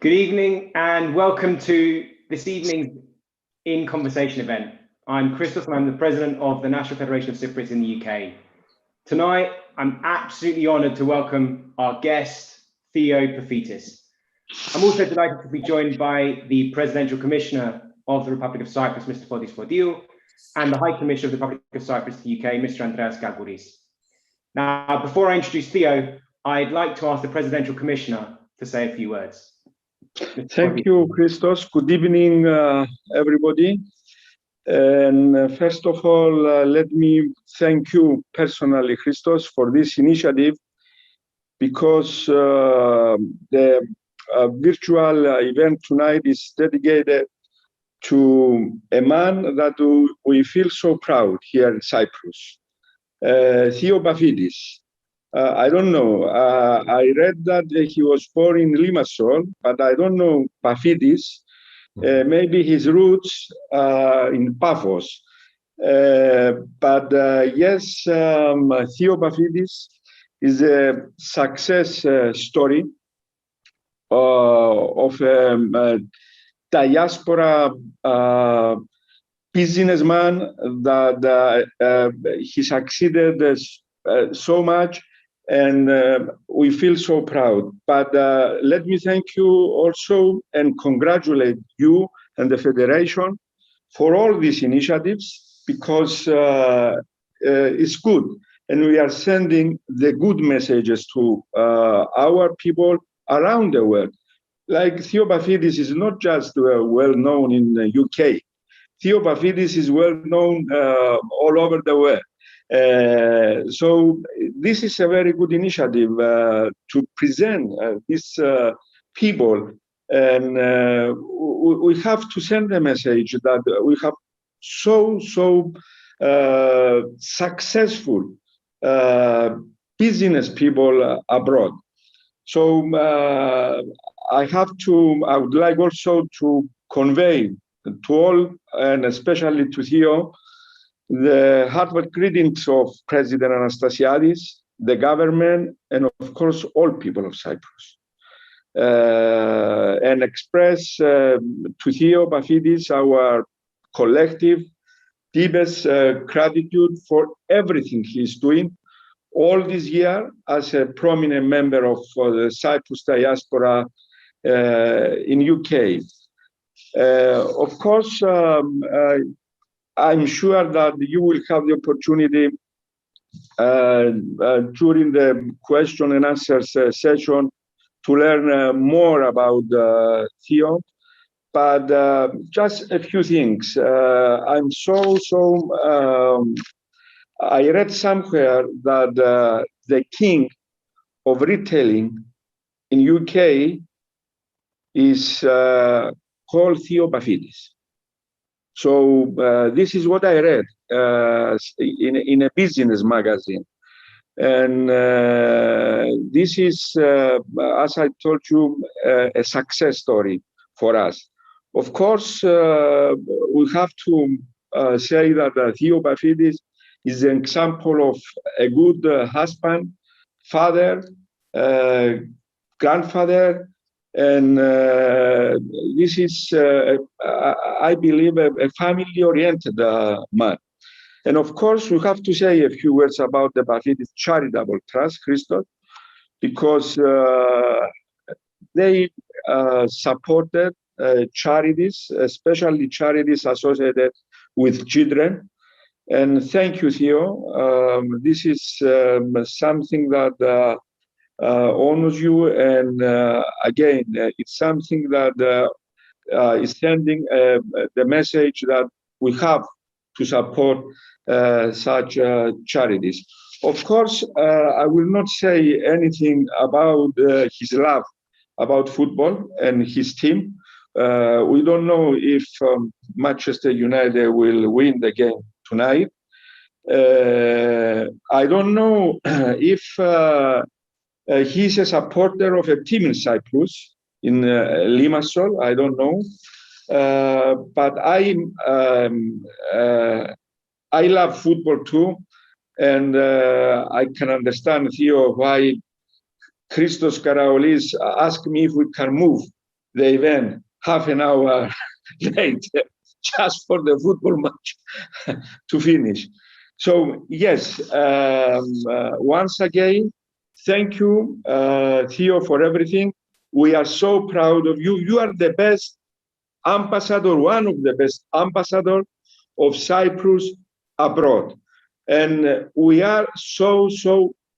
Good evening and welcome to this evening's In Conversation event. I'm Christos and I'm the President of the National Federation of Cypriots in the UK. Tonight, I'm absolutely honoured to welcome our guest, Theo Paphitis. I'm also delighted to be joined by the Presidential Commissioner of the Republic of Cyprus, Mr. Fotis Fotiou, and the High Commissioner of the Republic of Cyprus to the UK, Mr. Andreas Galgouris. Now, before I introduce Theo, I'd like to ask the Presidential Commissioner to say a few words. Thank you, Christos. Good evening, everybody. And first of all, let me thank you personally, Christos, for this initiative, because the virtual event tonight is dedicated to a man that we feel so proud here in Cyprus, Theo Paphitis. I don't know. I read that he was born in Limassol, but I don't know Paphitis. Maybe his roots in Paphos. But yes, Theo Paphitis is a success story of a diaspora businessman that he succeeded so much. And we feel so proud. But let me thank you also and congratulate you and the Federation for all these initiatives, because it's good. And we are sending the good messages to our people around the world. Like Theo Paphitis is not just well known in the UK. Theo Paphitis is well known all over the world. So this is a very good initiative to present these people, and we have to send a message that we have so successful business people abroad. So I would like also to convey to all, and especially to Theo, the heartfelt greetings of President Anastasiadis, the government, and of course, all people of Cyprus. And express to Theo Paphitis our collective deepest gratitude for everything he's doing all this year as a prominent member of the Cyprus diaspora in UK. Of course, I'm sure that you will have the opportunity during the question and answers session to learn more about Theo. But just a few things. I'm I read somewhere that the king of retailing in UK is called Theo Paphitis. So this is what I read in a business magazine. And this is, as I told you, a success story for us. Of course, we have to say that Theo Paphitis is an example of a good husband, father, grandfather, and this is, I believe, a family-oriented man. And of course, we have to say a few words about the Paphitis Charitable Trust, Christos, because they supported charities, especially charities associated with children. And thank you, Theo. This is something that honors you, and again, it's something that is sending the message that we have to support such charities. Of course, I will not say anything about his love about football and his team. We don't know if Manchester United will win the game tonight. I don't know if he's a supporter of a team in Cyprus, in Limassol. I don't know, but I love football too, and I can understand, Theo, why Christos Karaolis asked me if we can move the event half an hour late just for the football match to finish. So yes, once again, thank you, Theo, for everything. We are so proud of you. You are the best ambassador, one of the best ambassadors of Cyprus abroad. And we are so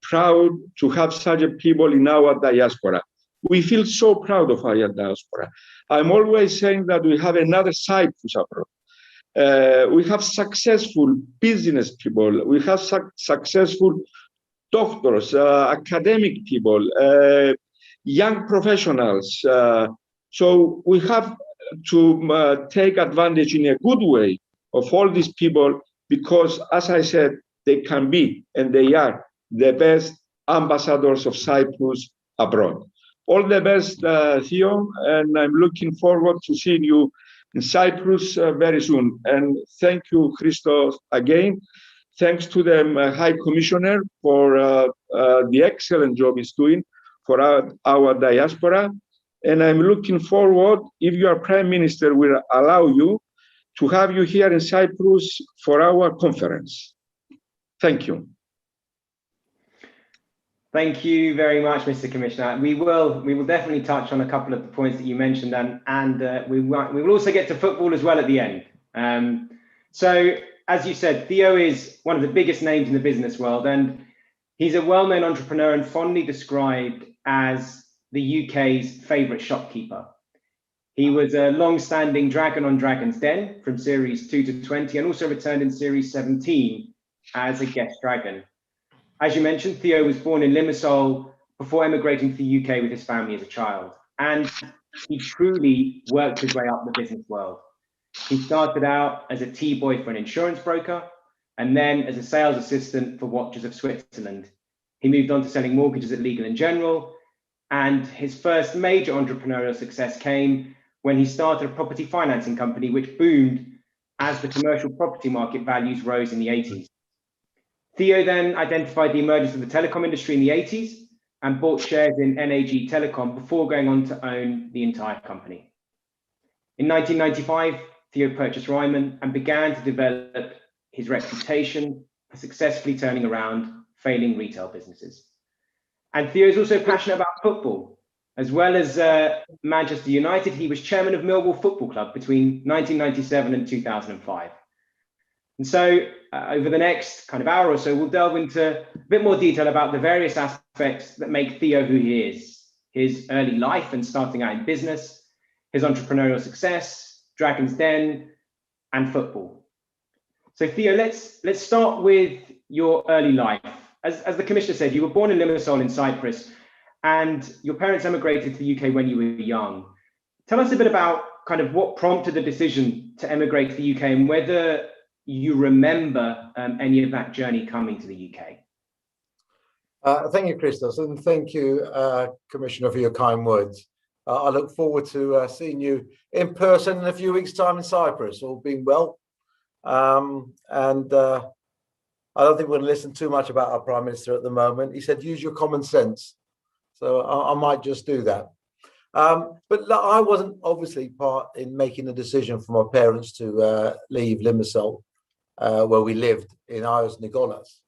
proud to have such a people in our diaspora. We feel so proud of our diaspora. I'm always saying that we have another Cyprus abroad. We have successful business people. We have successful doctors, academic people, young professionals. So we have to take advantage in a good way of all these people, because, as I said, they can be and they are the best ambassadors of Cyprus abroad. All the best, Theo, and I'm looking forward to seeing you in Cyprus very soon. And thank you, Christos, again. Thanks to the High Commissioner for the excellent job he's doing for our diaspora. And I'm looking forward, if your Prime Minister will allow you, to have you here in Cyprus for our conference. Thank you. Thank you very much, Mr. Commissioner. We will definitely touch on a couple of the points that you mentioned, and we will also get to football as well at the end. So, as you said, Theo is one of the biggest names in the business world, and he's a well-known entrepreneur and fondly described as the UK's favourite shopkeeper. He was a long-standing Dragon on Dragon's Den from series 2 to 20, and also returned in series 17 as a guest dragon. As you mentioned, Theo was born in Limassol before emigrating to the UK with his family as a child, and he truly worked his way up the business world. He started out as a tea boy for an insurance broker, and then as a sales assistant for Watches of Switzerland. He moved on to selling mortgages at Legal & General, and his first major entrepreneurial success came when he started a property financing company, which boomed as the commercial property market values rose in the 80s. Theo then identified the emergence of the telecom industry in the 80s and bought shares in NAG Telecom before going on to own the entire company. In 1995, Theo purchased Ryman and began to develop his reputation for successfully turning around failing retail businesses. And Theo is also passionate about football. As well as Manchester United, he was chairman of Millwall Football Club between 1997 and 2005. And so over the next kind of hour or so, we'll delve into a bit more detail about the various aspects that make Theo who he is: his early life and starting out in business, his entrepreneurial success, Dragon's Den, and football. So Theo, let's start with your early life. As the Commissioner said, you were born in Limassol in Cyprus, and your parents emigrated to the UK when you were young. Tell us a bit about kind of what prompted the decision to emigrate to the UK and whether you remember any of that journey coming to the UK. Thank you, Christos, and thank you, Commissioner, for your kind words. I look forward to seeing you in person in a few weeks' time in Cyprus, all being well. And I don't think we're going to listen too much about our Prime Minister at the moment. He said, use your common sense. So I might just do that. But I wasn't obviously part in making the decision for my parents to leave Limassol, where we lived in Ios Nigolas,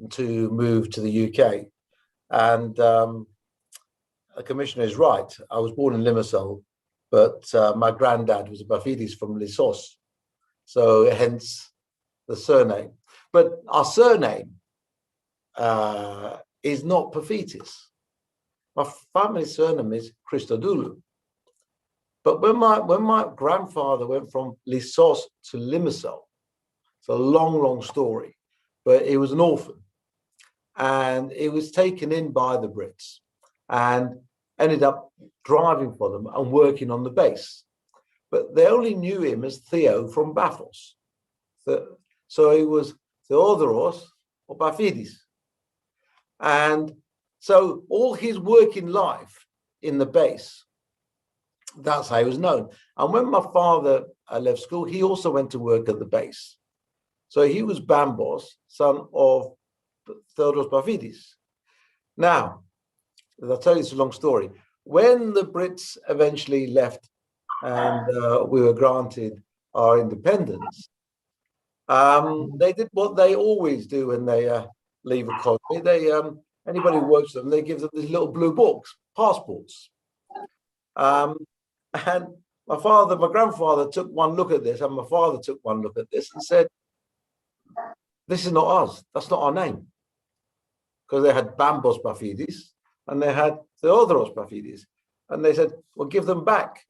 to move to the UK. And the Commissioner is right. I was born in Limassol, but my granddad was a Paphitis from Lissos. So hence the surname. But our surname is not Paphitis. My family surname is Christodoulou. But when my grandfather went from Lissos to Limassol, it's a long story, but he was an orphan. And he was taken in by the Brits and ended up driving for them and working on the base. But they only knew him as Theo from Paphos. So he was Theodoros or Paphitis. And so all his working life in the base, that's how he was known. And when my father left school, he also went to work at the base. So he was Bambos, son of Theodoros Paphitis. Now, I'll tell you, it's a long story. when the Brits eventually left and we were granted our independence, they did what they always do when they leave a colony. They anybody who works for them, they give them these little blue books, passports. And my grandfather took one look at this, and my father took one look at this and said, "This is not us. That's not our name." Because they had Bambos Paphitis and they had Theodoros Paphitis. And they said, "Well, give them back.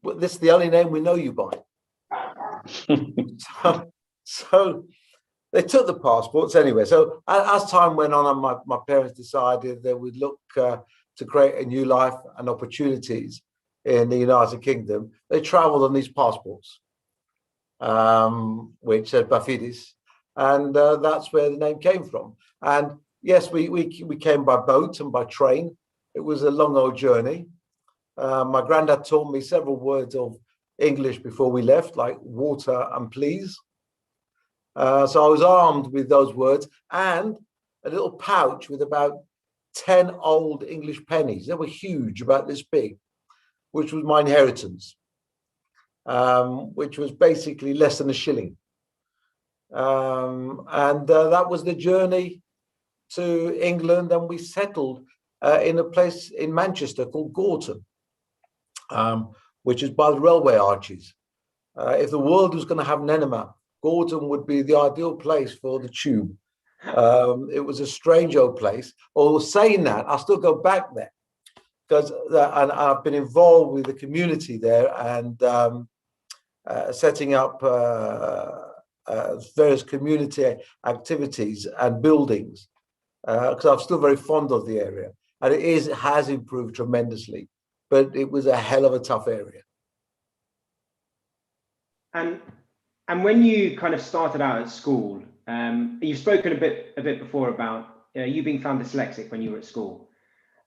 This is the only name we know you by." So they took the passports anyway. So as time went on, and my parents decided they would look to create a new life and opportunities in the United Kingdom, they traveled on these passports, which said Paphitis. And that's where the name came from. And yes, we came by boat and by train. It was a long old journey. My granddad taught me several words of English before we left, like water and please. So I was armed with those words and a little pouch with about 10 old English pennies. They were huge, about this big, which was my inheritance, which was basically less than a shilling. And that was the journey to England, and we settled in a place in Manchester called Gorton, which is by the railway arches. If the world was going to have an enema, Gorton would be the ideal place for the tube. It was a strange old place. Although saying that, I still go back there because and I've been involved with the community there and setting up various community activities and buildings because I'm still very fond of the area, and it has improved tremendously, but it was a hell of a tough area. And when you kind of started out at school, you've spoken a bit before about you being found dyslexic when you were at school.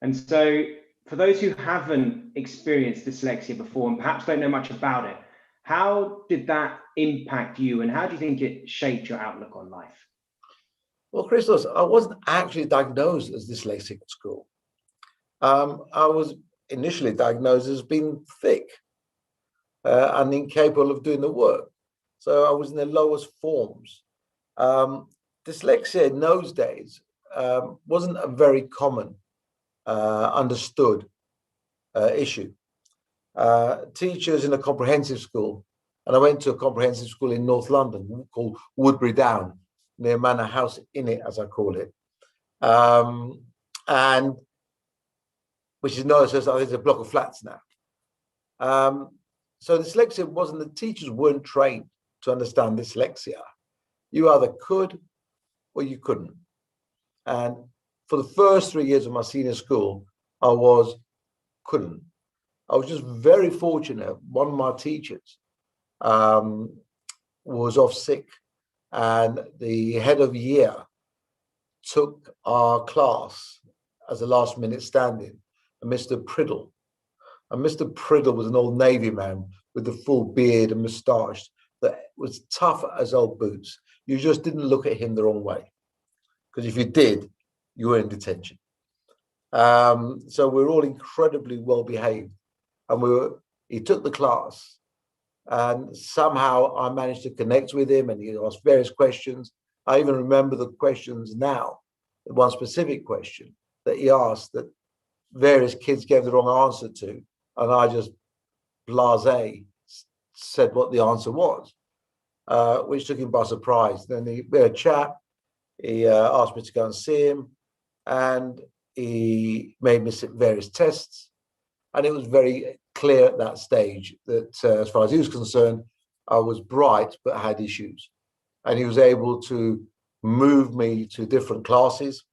And so for those who haven't experienced dyslexia before and perhaps don't know much about it, how did that impact you and how do you think it shaped your outlook on life? Well, Christos, I wasn't actually diagnosed as dyslexic at school. I was initially diagnosed as being thick and incapable of doing the work. So I was in the lowest forms. Dyslexia in those days wasn't a very common, understood issue. Teachers in a comprehensive school, and I went to a comprehensive school in North London called Woodbury Down, near Manor House in it, as I call it, and which is known as a block of flats now. So dyslexia wasn't, the teachers weren't trained to understand dyslexia. You either could or you couldn't. And for the first 3 years of my senior school, I couldn't. I was just very fortunate. One of my teachers was off sick, and the head of year took our class as a last minute stand-in, Mr. Priddle. And Mr. Priddle was an old Navy man with a full beard and moustache that was tough as old boots. You just didn't look at him the wrong way, because if you did, you were in detention. So we were all incredibly well behaved, and he took the class, and somehow I managed to connect with him, and he asked various questions. I even remember the questions now, one specific question that he asked that various kids gave the wrong answer to, and I just blasé said what the answer was, which took him by surprise. Then we had a chat. He asked me to go and see him, and he made me sit various tests. And it was very clear at that stage that as far as he was concerned, I was bright but had issues. And he was able to move me to different classes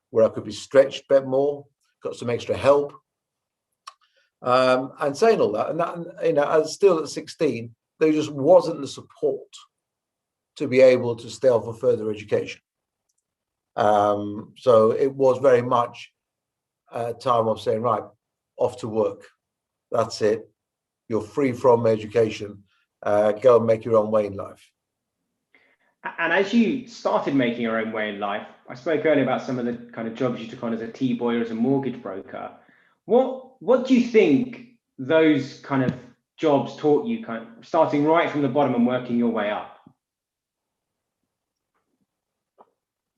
where I could be stretched a bit more, got some extra help. And saying all that, and that, still at 16, there just wasn't the support to be able to stay on for further education. So it was very much a time of saying, right, off to work. That's it. You're free from education. Go and make your own way in life. And as you started making your own way in life, I spoke earlier about some of the kind of jobs you took on as a tea boy or as a mortgage broker. What What do you think those kind of jobs taught you, kind of starting right from the bottom and working your way up?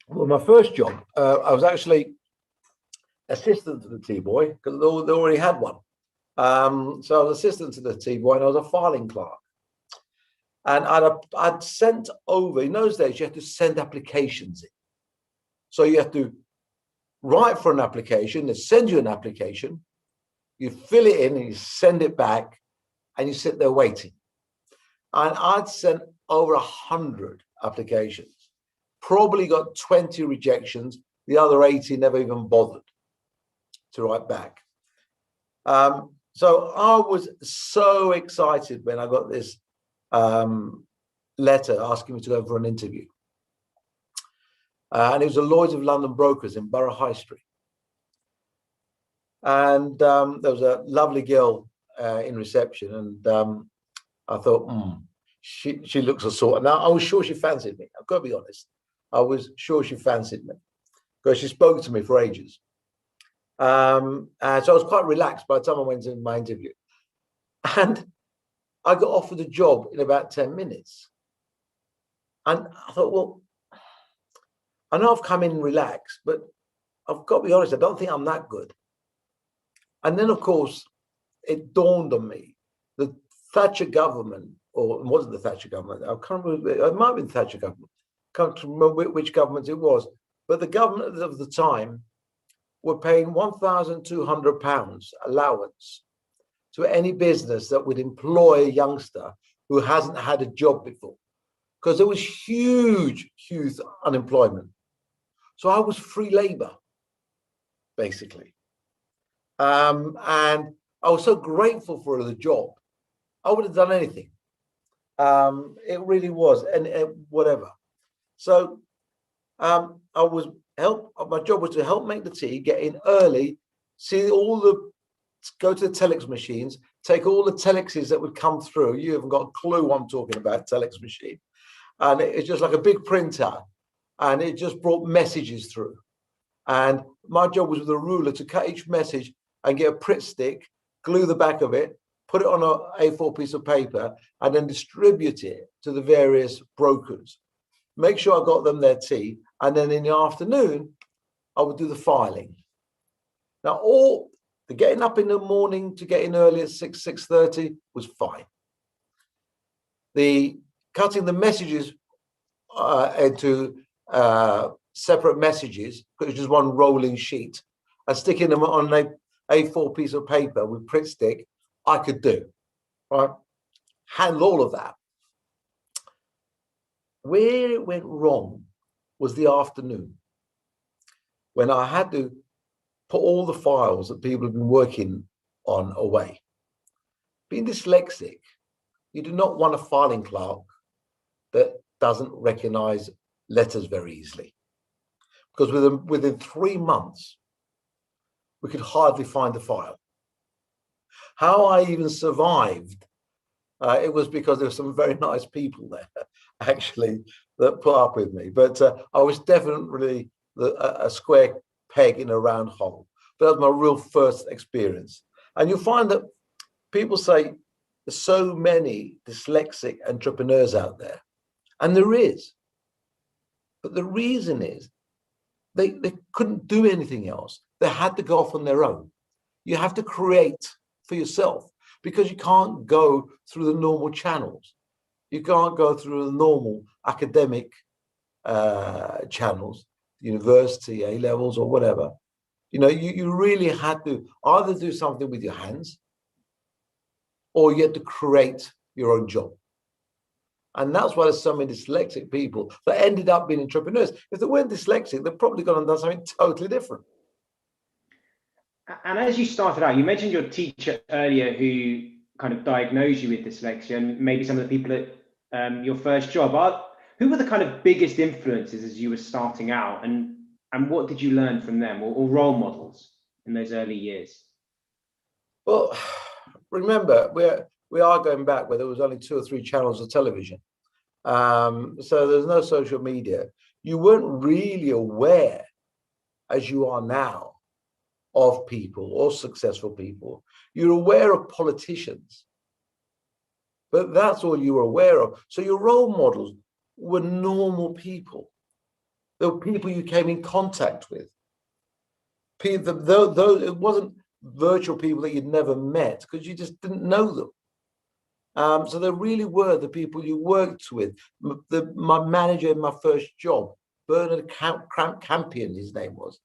Well, my first job, I was actually assistant to the tea boy because they already had one. So I was assistant to the tea boy, and I was a filing clerk. And I'd sent over, in those days, you had to send applications in. So you have to write for an application, they send you an application, you fill it in and you send it back, and you sit there waiting. And I'd sent over 100 applications, probably got 20 rejections, the other 80 never even bothered to write back. So I was so excited when I got this letter asking me to go for an interview. And it was the Lloyds of London brokers in Borough High Street. And there was a lovely girl in reception, and I thought, she looks a sort. Now, I was sure she fancied me. I've got to be honest. I was sure she fancied me because she spoke to me for ages. And so I was quite relaxed by the time I went into my interview. And I got offered a job in about 10 minutes. And I thought, well, I know I've come in relaxed, but I've got to be honest, I don't think I'm that good. And then, of course, it dawned on me, the Thatcher government, or it wasn't the Thatcher government, I can't remember, it might have been the Thatcher government, can't remember which government it was, but the government of the time were paying £1,200 allowance to any business that would employ a youngster who hasn't had a job before, because there was huge unemployment. So I was free labor, basically. And I was so grateful for the job. I would have done anything. It really was, and whatever. So my job was to help make the tea, get in early, go to the telex machines, take all the telexes that would come through. You haven't got a clue what I'm talking about, telex machine. And it's just like a big printer, and it just brought messages through. And my job was with a ruler to cut each message and get a Pritt stick, glue the back of it, put it on an A4 piece of paper, and then distribute it to the various brokers. Make sure I got them their tea, and then in the afternoon, I would do the filing. Now, all the getting up in the morning to get in early at 6:30 was fine. The cutting the messages into separate messages, because it's just one rolling sheet, and sticking them on an A4 piece of paper with Pritt stick, I could do, right? Handle all of that. Where it went wrong was the afternoon, when I had to put all the files that people have been working on away. Being dyslexic, you do not want a filing clerk that doesn't recognize letters very easily, because within 3 months, we could hardly find the file. How I even survived, it was because there were some very nice people there, actually, that put up with me. But I was definitely a square peg in a round hole. But that was my real first experience. And you'll find that people say there's so many dyslexic entrepreneurs out there. And there is. But the reason is they couldn't do anything else. They had to go off on their own. You have to create for yourself, because you can't go through the normal channels. You can't go through the normal academic channels, university, A levels or whatever. You know, you really had to either do something with your hands, or you had to create your own job. And that's why there's so many dyslexic people that ended up being entrepreneurs. If they weren't dyslexic, they've probably gone and done something totally different. And as you started out, you mentioned your teacher earlier who kind of diagnosed you with dyslexia, and maybe some of the people at your first job. Who were the kind of biggest influences as you were starting out, and what did you learn from them, or role models in those early years? Well, remember, we are going back where there was only 2 or 3 channels of television. So there's no social media. You weren't really aware, as you are now, of people or successful people. You're aware of politicians, but that's all you were aware of. So your role models were normal people. They were people you came in contact with. Though it wasn't virtual people that you'd never met because you just didn't know them. So they really were the people you worked with. My manager in my first job, Bernard Campion, his name was.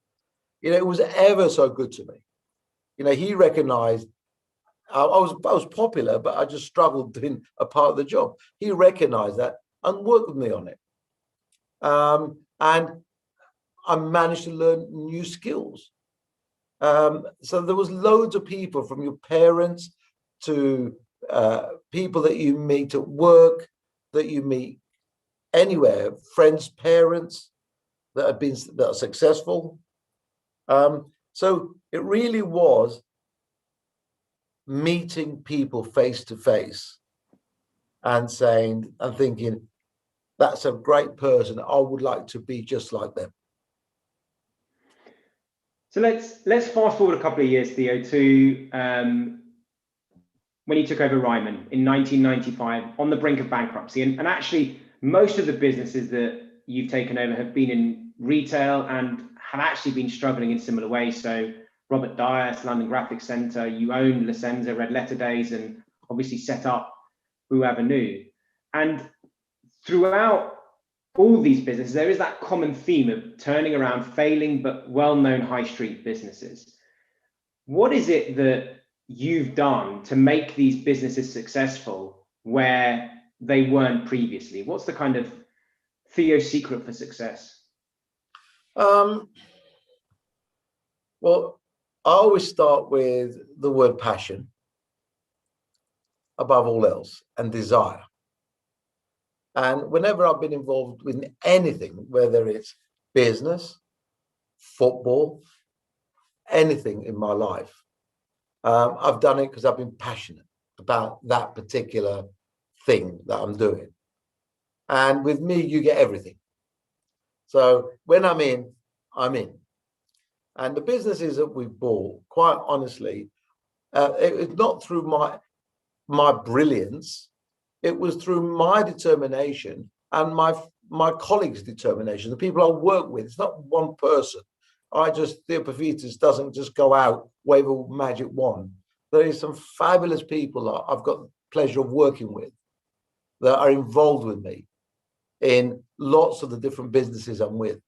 It was ever so good to me. He recognized I was popular, but I just struggled doing a part of the job. He recognized that and worked with me on it. And I managed to learn new skills. So there was loads of people, from your parents to people that you meet at work, that you meet anywhere, friends, parents that are successful. So it really was meeting people face to face and thinking, that's a great person. I would like to be just like them. So let's fast forward a couple of years, Theo, to when you took over Ryman in 1995 on the brink of bankruptcy. And actually, most of the businesses that you've taken over have been in retail and have actually been struggling in similar ways. So Robert Dyas, London Graphics Centre, you own Licenza, Red Letter Days, and obviously set up Boux Avenue. And throughout all these businesses, there is that common theme of turning around failing but well-known high street businesses. What is it that you've done to make these businesses successful where they weren't previously? What's the kind of Theo secret for success? Well, I always start with the word passion above all else, and desire. And whenever I've been involved with anything, whether it's business, football, anything in my life, I've done it because I've been passionate about that particular thing that I'm doing. And with me, you get everything. So when I'm in, I'm in. And the businesses that we've bought, quite honestly, it's not through my brilliance. It was through my determination and my colleagues' determination, the people I work with. It's not one person. Theo Paphitis doesn't just go out, wave a magic wand. There is some fabulous people that I've got the pleasure of working with that are involved with me in lots of the different businesses I'm with.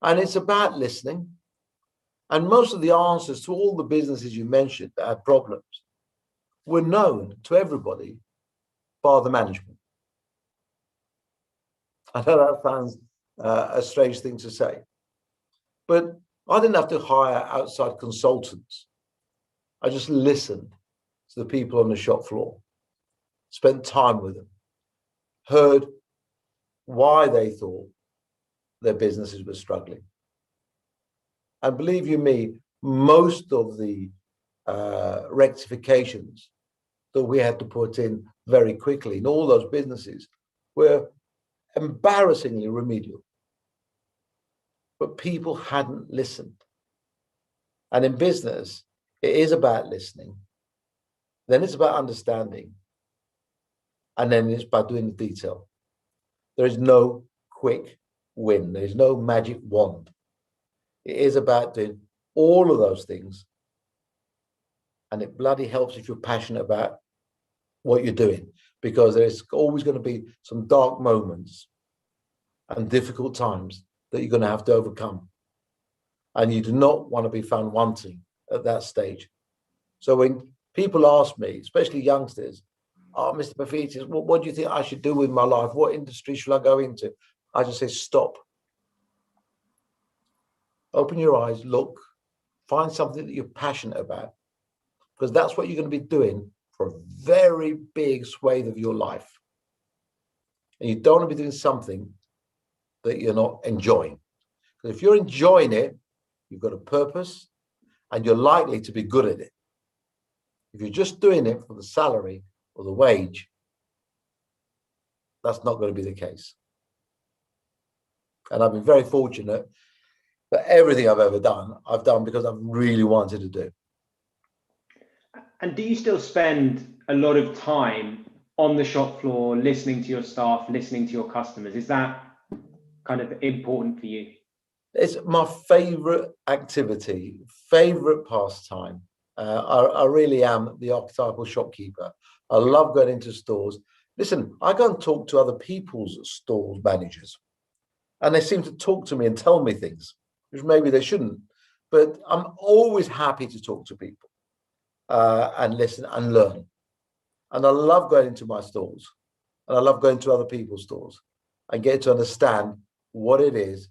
And it's about listening. And most of the answers to all the businesses you mentioned that had problems were known to everybody by the management. I know that sounds a strange thing to say, but I didn't have to hire outside consultants. I just listened to the people on the shop floor, spent time with them, heard why they thought their businesses were struggling. And believe you me, most of the rectifications that we had to put in very quickly in all those businesses were embarrassingly remedial. But people hadn't listened. And in business, it is about listening. Then it's about understanding. And then it's about doing the detail. There is no quick win. There is no magic wand. It is about doing all of those things. And it bloody helps if you're passionate about what you're doing, because there's always going to be some dark moments and difficult times that you're going to have to overcome. And you do not want to be found wanting at that stage. So when people ask me, especially youngsters, "Oh, Mr. Paphitis, what do you think I should do with my life? What industry should I go into?" I just say, stop. Open your eyes, look, find something that you're passionate about, because that's what you're going to be doing for a very big swathe of your life. And you don't want to be doing something that you're not enjoying. Because if you're enjoying it, you've got a purpose and you're likely to be good at it. If you're just doing it for the salary or the wage, that's not going to be the case. And I've been very fortunate But everything I've ever done, I've done because I've really wanted to do. And do you still spend a lot of time on the shop floor, listening to your staff, listening to your customers? Is that kind of important for you? It's my favorite activity, favorite pastime. I really am the archetypal shopkeeper. I love going into stores. Listen, I go and talk to other people's store managers, and they seem to talk to me and tell me things, which maybe they shouldn't. But I'm always happy to talk to people and listen and learn. And I love going into my stores, and I love going to other people's stores and get to understand what it is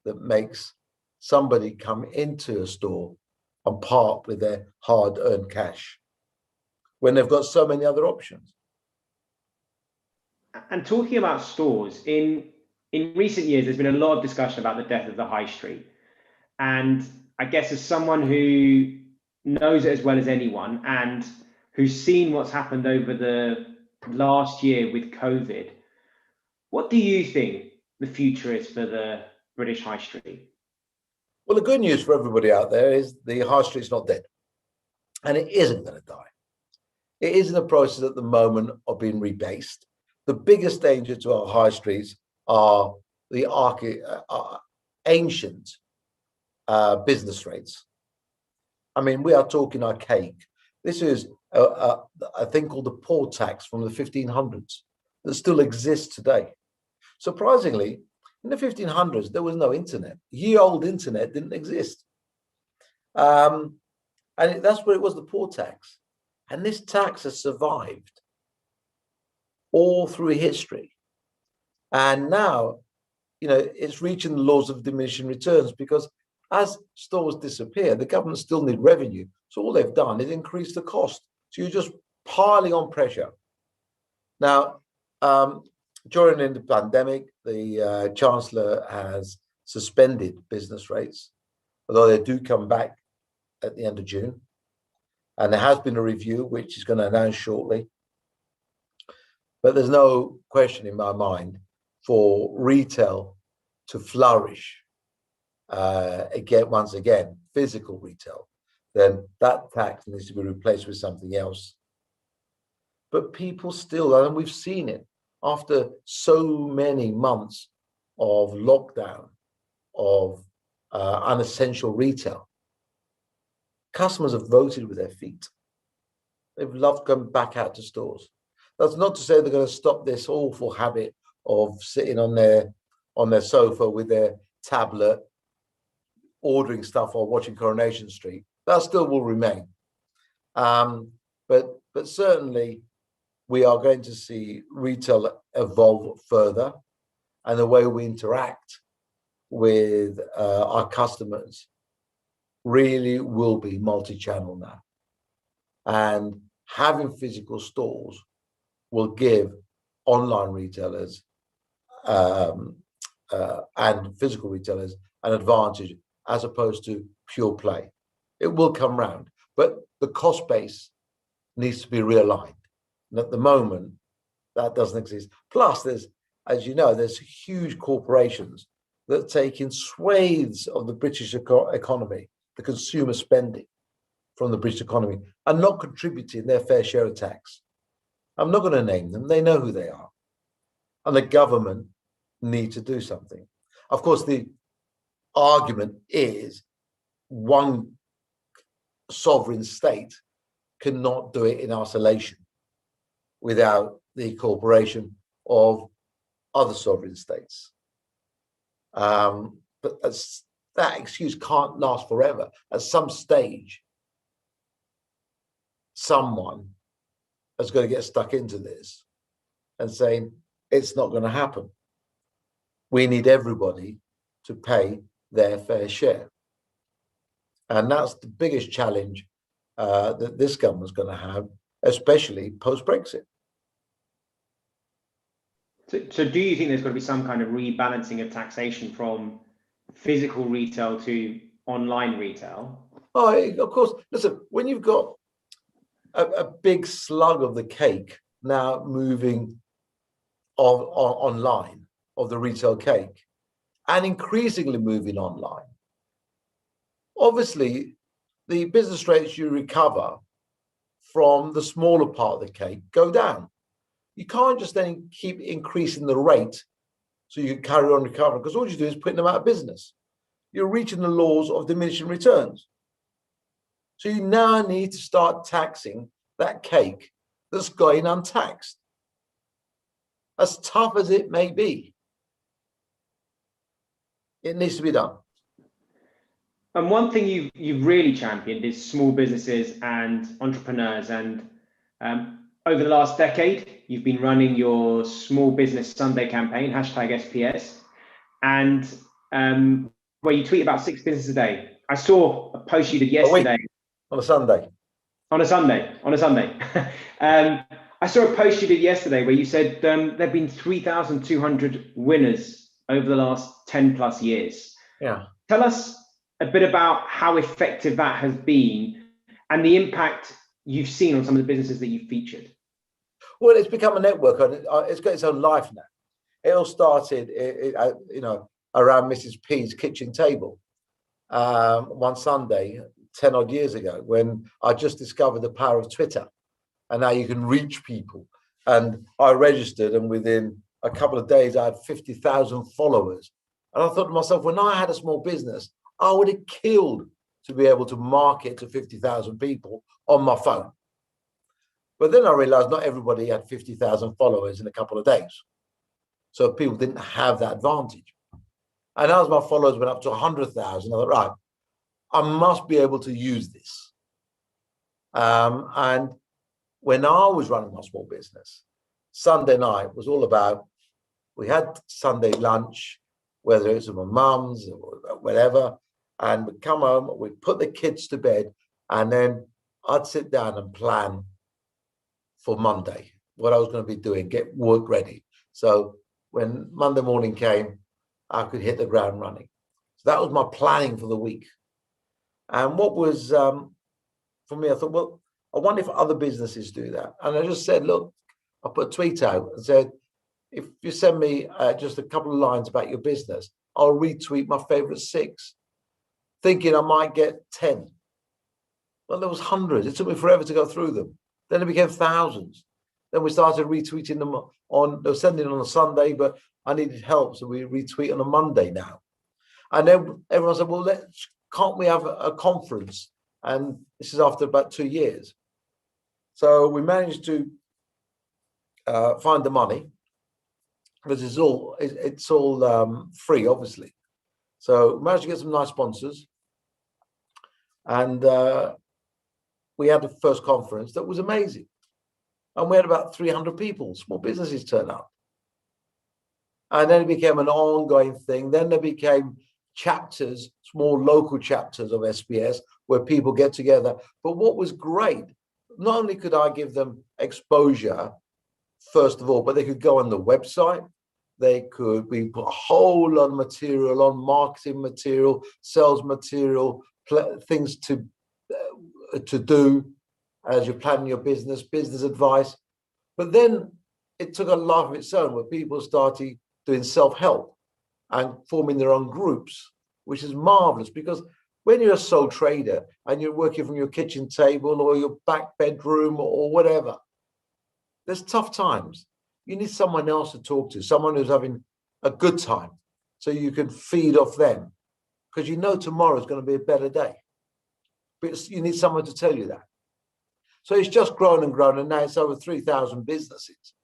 that makes somebody come into a store and part with their hard-earned cash when they've got so many other options. And talking about stores, in recent years, there's been a lot of discussion about the death of the high street. And I guess as someone who knows it as well as anyone and who's seen what's happened over the last year with COVID, what do you think the future is for the British high street? Well, the good news for everybody out there is the high street's not dead, and it isn't going to die. It is in the process at the moment of being rebased. The biggest danger to our high streets are the ancient business rates. I mean, we are talking archaic. This is a thing called the poor tax from the 1500s that still exists today. Surprisingly, in the 1500s, there was no internet. Ye-old internet didn't exist. And that's what it was, the poor tax. And this tax has survived all through history. And now, you know, it's reaching the laws of diminishing returns, because as stores disappear, the government still need revenue. So all they've done is increase the cost. So you're just piling on pressure. Now, during the pandemic, the Chancellor has suspended business rates, although they do come back at the end of June. And there has been a review, which is going to announce shortly. But there's no question in my mind for retail to flourish once again, physical retail, then that tax needs to be replaced with something else. But people still, and we've seen it, after so many months of lockdown, of unessential retail, customers have voted with their feet. They've loved going back out to stores. That's not to say they're going to stop this awful habit of sitting on their sofa with their tablet, ordering stuff or watching Coronation Street. That still will remain. But certainly, we are going to see retail evolve further, and the way we interact with our customers really will be multi-channel now. And having physical stores will give online retailers and physical retailers an advantage as opposed to pure play. It will come round, but the cost base needs to be realigned. And at the moment, that doesn't exist. Plus, there's, as you know, there's huge corporations that take in swathes of the British economy, the consumer spending from the British economy, and not contributing their fair share of tax. I'm not going to name them. They know who they are. And the government need to do something. Of course, the argument is one sovereign state cannot do it in isolation without the cooperation of other sovereign states. But that excuse can't last forever. At some stage, someone has got to get stuck into this and saying, it's not going to happen. We need everybody to pay their fair share. And that's the biggest challenge that this government's going to have, especially post-Brexit. So do you think there's got to be some kind of rebalancing of taxation from physical retail to online retail? Oh, of course. Listen, when you've got a big slug of the cake now moving online, of the retail cake, and increasingly moving online, obviously the business rates you recover from the smaller part of the cake go down. You can't just then keep increasing the rate so you can carry on recovering, because all you do is putting them out of business. You're reaching the laws of diminishing returns. So you now need to start taxing that cake that's going untaxed. As tough as it may be, it needs to be done. And one thing you've really championed is small businesses and entrepreneurs. And over the last decade, you've been running your Small Business Sunday campaign, #SPS, and where you tweet about 6 businesses a day. I saw a post you did yesterday. On a Sunday. On a Sunday. I saw a post you did yesterday where you said there have been 3,200 winners over the last 10 plus years. Yeah. Tell us a bit about how effective that has been and the impact you've seen on some of the businesses that you've featured. Well, it's become a network. It's got its own life now. It all started, around Mrs. P's kitchen table one Sunday 10 odd years ago, when I just discovered the power of Twitter and how you can reach people. And I registered, and within a couple of days, I had 50,000 followers. And I thought to myself, when I had a small business, I would have killed to be able to market to 50,000 people on my phone. But then I realized not everybody had 50,000 followers in a couple of days. So people didn't have that advantage. And as my followers went up to 100,000, I thought, right, I must be able to use this. And when I was running my small business, Sunday night was all about, we had Sunday lunch, whether it's with my mum's or whatever, and we'd come home, we'd put the kids to bed, and then I'd sit down and plan for Monday, what I was going to be doing, get work ready. So when Monday morning came, I could hit the ground running. So that was my planning for the week. And what was, for me, I thought, well, I wonder if other businesses do that. And I just said, look, I put a tweet out and said, if you send me just a couple of lines about your business, I'll retweet my favorite 6, thinking I might get 10. Well, there was hundreds. It took me forever to go through them. Then it became thousands. Then we started retweeting them they were sending on a Sunday, but I needed help, so we retweet on a Monday now. And then everyone said, well, can't we have a conference? And this is after about 2 years. So we managed to find the money, because it's all free, obviously. So we managed to get some nice sponsors. And we had the first conference that was amazing. And we had about 300 people, small businesses turn up. And then it became an ongoing thing. Then there became chapters, small local chapters of SPS, where people get together. But what was great, not only could I give them exposure, first of all, but they could go on the website. We put a whole lot of material on, marketing material, sales material, things to do as you're planning your business advice. But then it took a life of its own, where people started doing self-help and forming their own groups, which is marvelous, because when you're a sole trader and you're working from your kitchen table or your back bedroom or whatever, there's tough times. You need someone else to talk to, someone who's having a good time, so you can feed off them, because you know tomorrow is going to be a better day. But you need someone to tell you that. So it's just grown and grown, and now it's over 3,000 businesses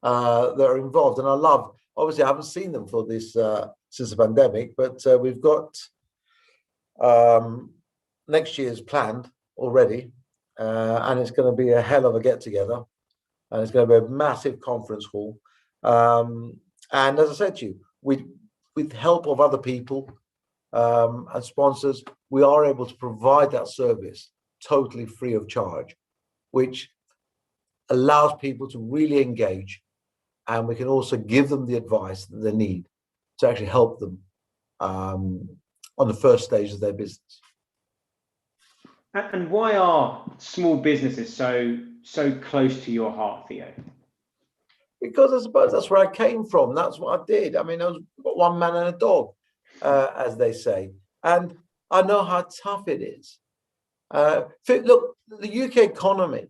that are involved. And I love, obviously I haven't seen them for this since the pandemic, but we've got next year's planned already, and it's going to be a hell of a get together, and it's going to be a massive conference hall. And as I said to you, with help of other people and sponsors, we are able to provide that service totally free of charge, which allows people to really engage, and we can also give them the advice that they need to actually help them on the first stage of their business. And why are small businesses so close to your heart, Theo? Because I suppose that's where I came from. That's what I did. I mean, I was one man and a dog, as they say. And I know how tough it is. Look, the UK economy,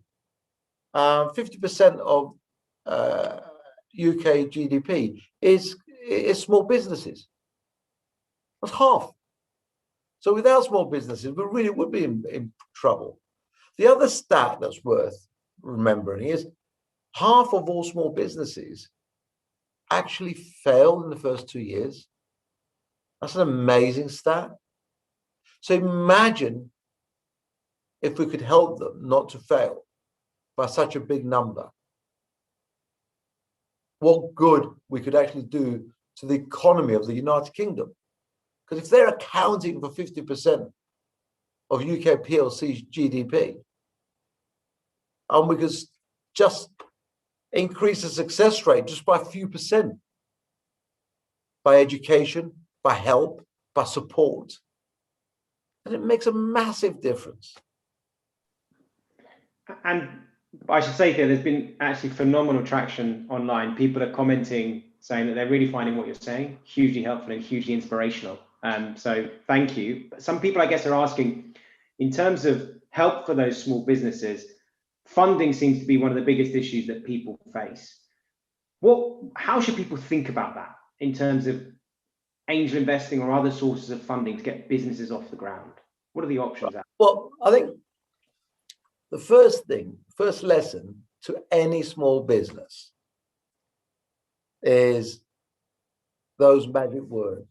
50% of UK GDP is small businesses. That's half. So without small businesses, we really would be in trouble. The other stat that's worth remembering is half of all small businesses actually fail in the first 2 years. That's an amazing stat. So imagine if we could help them not to fail by such a big number. What good we could actually do to the economy of the United Kingdom. Because if they're accounting for 50% of UK PLC's GDP, and we could just increase the success rate just by a few percent, by education, by help, by support, and it makes a massive difference. And I should say here, there's been actually phenomenal traction online. People are commenting, saying that they're really finding what you're saying hugely helpful and hugely inspirational. So thank you. Some people, I guess, are asking, in terms of help for those small businesses, funding seems to be one of the biggest issues that people face. How should people think about that in terms of angel investing or other sources of funding to get businesses off the ground? What are the options? Well, I think the first lesson to any small business is those magic words: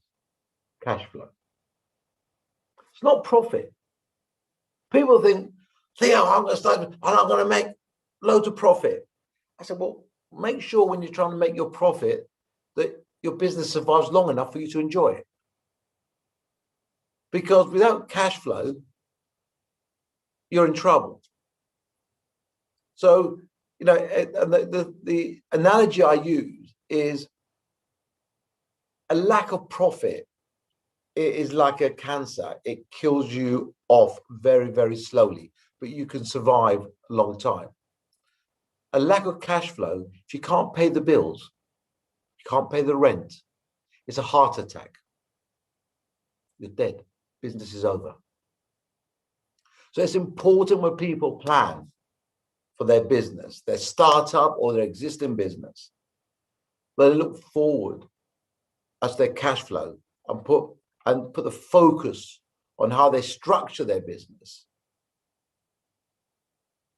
cash flow. It's not profit. People think, Theo, I'm going to start and I'm going to make loads of profit. I said, well, make sure when you're trying to make your profit that your business survives long enough for you to enjoy it. Because without cash flow, you're in trouble. So, you know, the analogy I use is a lack of profit. It is like a cancer. It kills you off very, very slowly, but you can survive a long time. A lack of cash flow, if you can't pay the bills, you can't pay the rent, it's a heart attack. You're dead. Business is over. So it's important when people plan for their business, their startup or their existing business, they look forward as their cash flow and put the focus on how they structure their business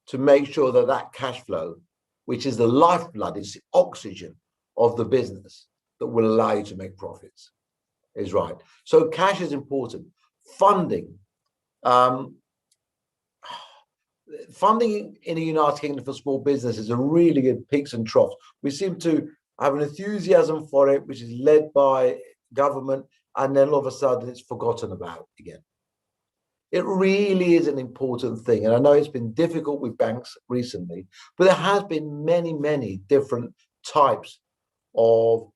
to make sure that that cash flow, which is the lifeblood, is the oxygen of the business that will allow you to make profits, is right. So cash is important. Funding. Funding in the United Kingdom for small businesses are really good peaks and troughs. We seem to have an enthusiasm for it, which is led by government, and then all of a sudden it's forgotten about again. It really is an important thing. And I know it's been difficult with banks recently, but there has been many, many different types of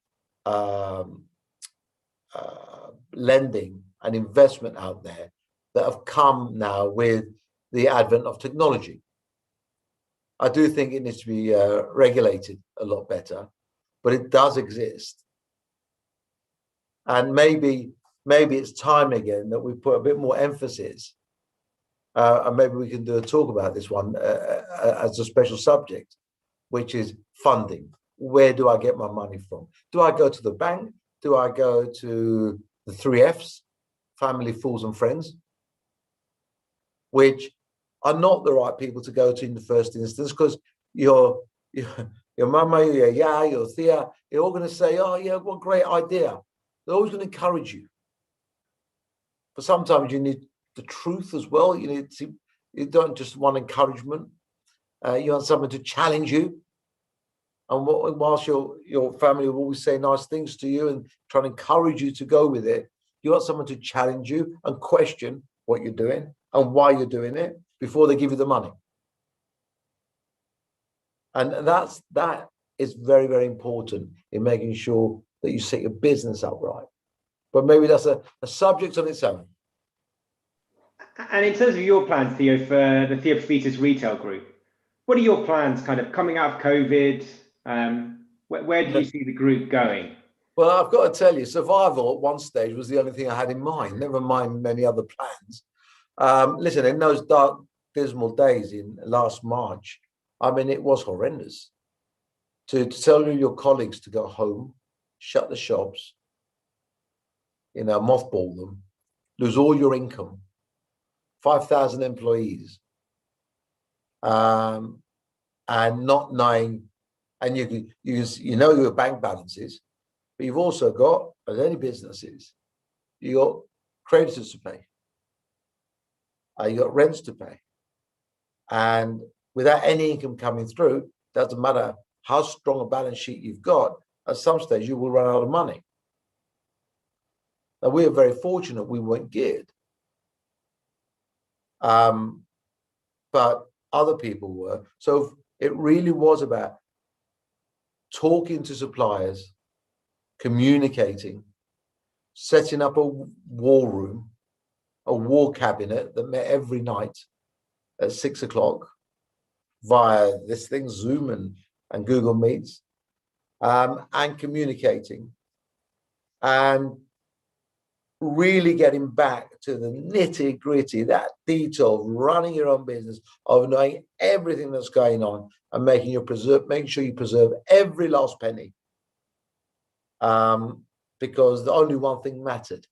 lending and investment out there that have come now with the advent of technology. I do think it needs to be regulated a lot better, but it does exist. And maybe it's time again that we put a bit more emphasis, and maybe we can do a talk about this one as a special subject, which is funding. Where do I get my money from? Do I go to the bank? Do I go to the 3 Fs, family, fools, and friends, which are not the right people to go to in the first instance, because your mama, your your Thea, they're all going to say, oh yeah, what a great idea. They're always going to encourage you. But sometimes you need the truth as well. You don't just want encouragement. You want someone to challenge you. And whilst your family will always say nice things to you and try to encourage you to go with it, you want someone to challenge you and question what you're doing and why you're doing it before they give you the money. And that is very, very important in making sure that you set your business up right. But maybe that's a subject on its own. And in terms of your plans, Theo, for the Theo Paphitis Retail Group, what are your plans kind of coming out of COVID? Where do you see the group going? Well, I've got to tell you, survival at one stage was the only thing I had in mind, never mind many other plans. Listen, in those dark, dismal days in last March, I mean, it was horrendous. To tell your colleagues to go home, shut the shops, mothball them, lose all your income, 5,000 employees, and not knowing, and you know your bank balances, but you've also got, as any businesses, you got creditors to pay, you got rents to pay, and without any income coming through, doesn't matter how strong a balance sheet you've got, at some stage you will run out of money. Now, we are very fortunate we weren't geared. But other people were. So it really was about talking to suppliers, communicating, setting up a war room, a war cabinet that met every night at 6 o'clock via this thing, Zoom and Google Meets, and communicating and really getting back to the nitty gritty, that detail of running your own business, of knowing everything that's going on and making sure you preserve every last penny. Because the only one thing mattered.